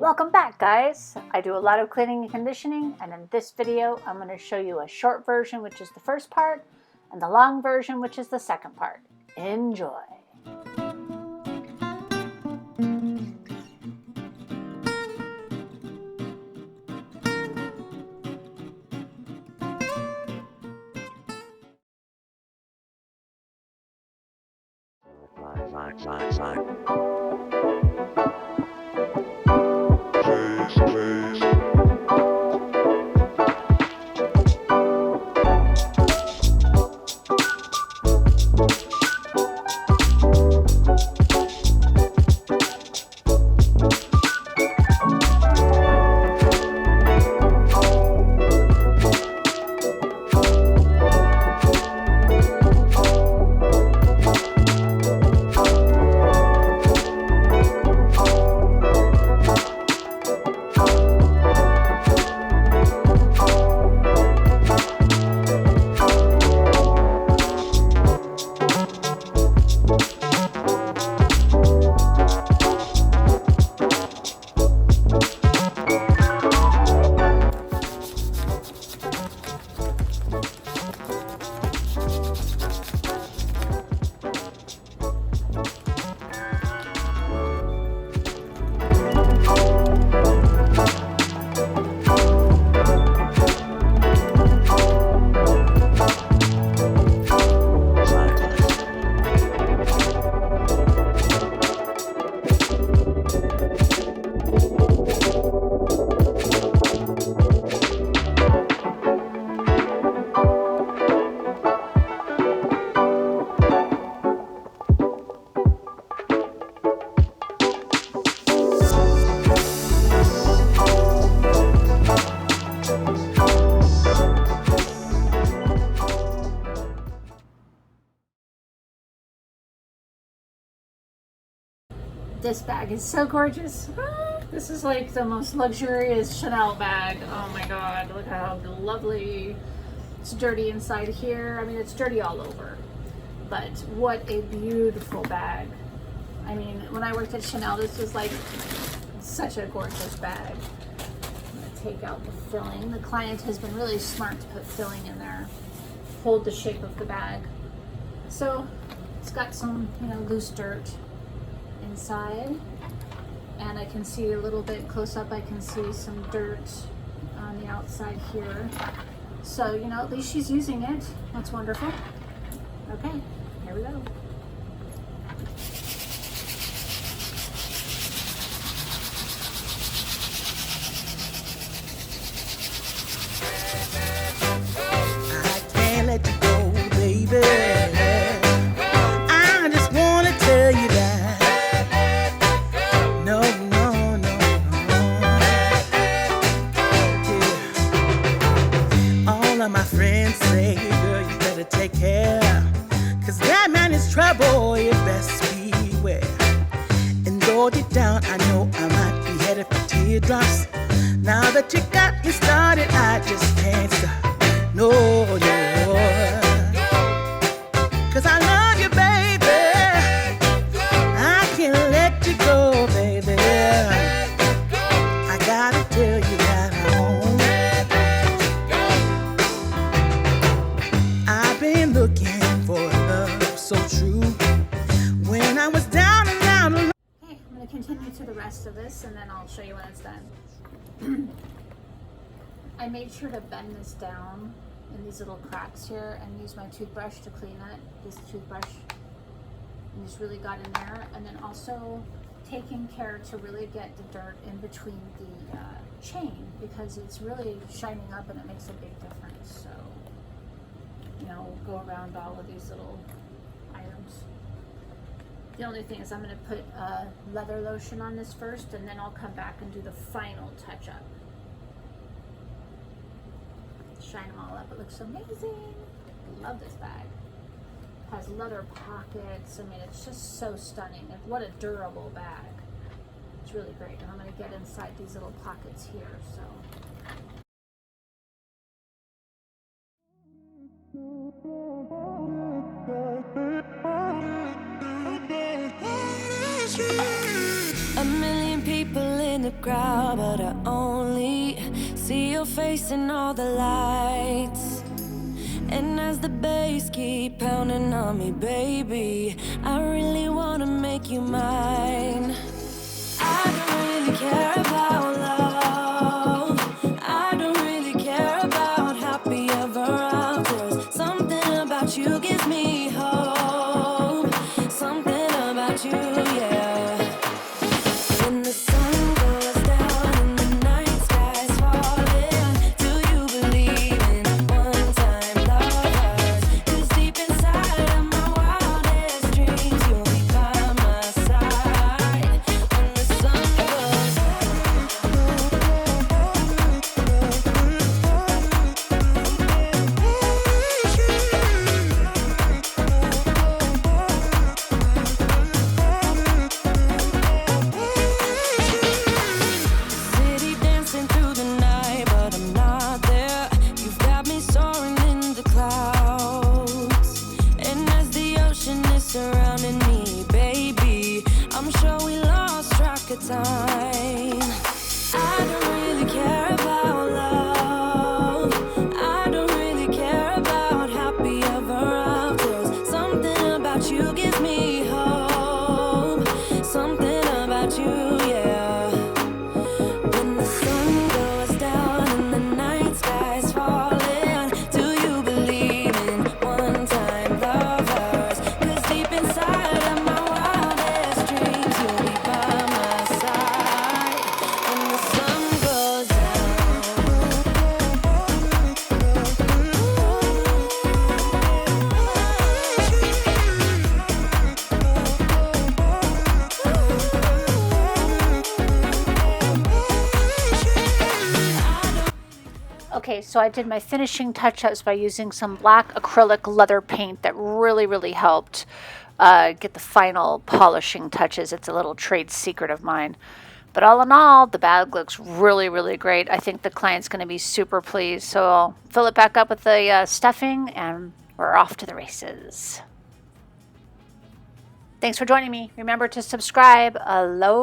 Welcome back, guys. I do a lot of cleaning and conditioning, and in this video I'm going to show you a short version, which is the first part, and the long version, which is the second part. Enjoy. This bag is so gorgeous. This is like the most luxurious Chanel bag. Oh my god, look how lovely. It's dirty inside here. I mean, it's dirty all over. But what a beautiful bag. I mean, when I worked at Chanel, this was like such a gorgeous bag. I'm gonna take out the filling. The client has been really smart to put filling in there. Hold the shape of the bag. So it's got some, loose dirt inside, and I can see a little bit close up, I can see some dirt on the outside here. So, at least she's using it. That's wonderful. Okay, here we go. I can't let you go, baby. I just want to tell you that my friends say, girl, you better take care, cause that man is trouble, you best beware. And though deep down I know I might be headed for teardrops, now that you got me started, I just can't stop. No, cause I love you, baby. I can't let you go, baby. I gotta tell you that I won't. Looking for love so true when I was down and out alone. Okay, I'm going to continue to the rest of this and then I'll show you when it's done. I made sure to bend this down in these little cracks here and use my toothbrush to clean it. This toothbrush, and just really got in there, and then also taking care to really get the dirt in between the chain, because it's really shining up and it makes a big difference. So go around all of these little items. The only thing is I'm going to put leather lotion on this first, and then I'll come back and do the final touch up. Shine them all up. It looks amazing. I love this bag. It has leather pockets. I mean, it's just so stunning. What a durable bag. It's really great. And I'm going to get inside these little pockets here. So. A million people in the crowd, but I only see your face in all the lights. And as the bass keep pounding on me, baby, I really wanna make you mine. I don't really care about love. I don't really care about happy ever afters. Something about you gives me hope. Something about you, yeah. When the sun goes down and the night sky's falling, do you believe in one-time lovers? 'Cause deep inside of my wildest dreams, you'll be by my side. When the sun goes city dancing through the night, but I'm not there. You've got me soaring in the clouds. And as the ocean is surrounding me, baby, I'm sure we lost track of time. I don't really care about love. I don't really care about happy ever afters. Something about you gives me hope. Something about you, yeah. When the sun goes down and the night sky's falling, do you believe in one-time lovers? 'Cause deep inside of my wildest dreams, you'll be by my side. When the sun goes Okay, so I did my finishing touch-ups by using some black acrylic leather paint that really helped get the final polishing touches. It's a little trade secret of mine. But all in all, the bag looks really great. I think the client's going to be super pleased. So I'll fill it back up with the stuffing, and we're off to the races. Thanks for joining me. Remember to subscribe. Aloha.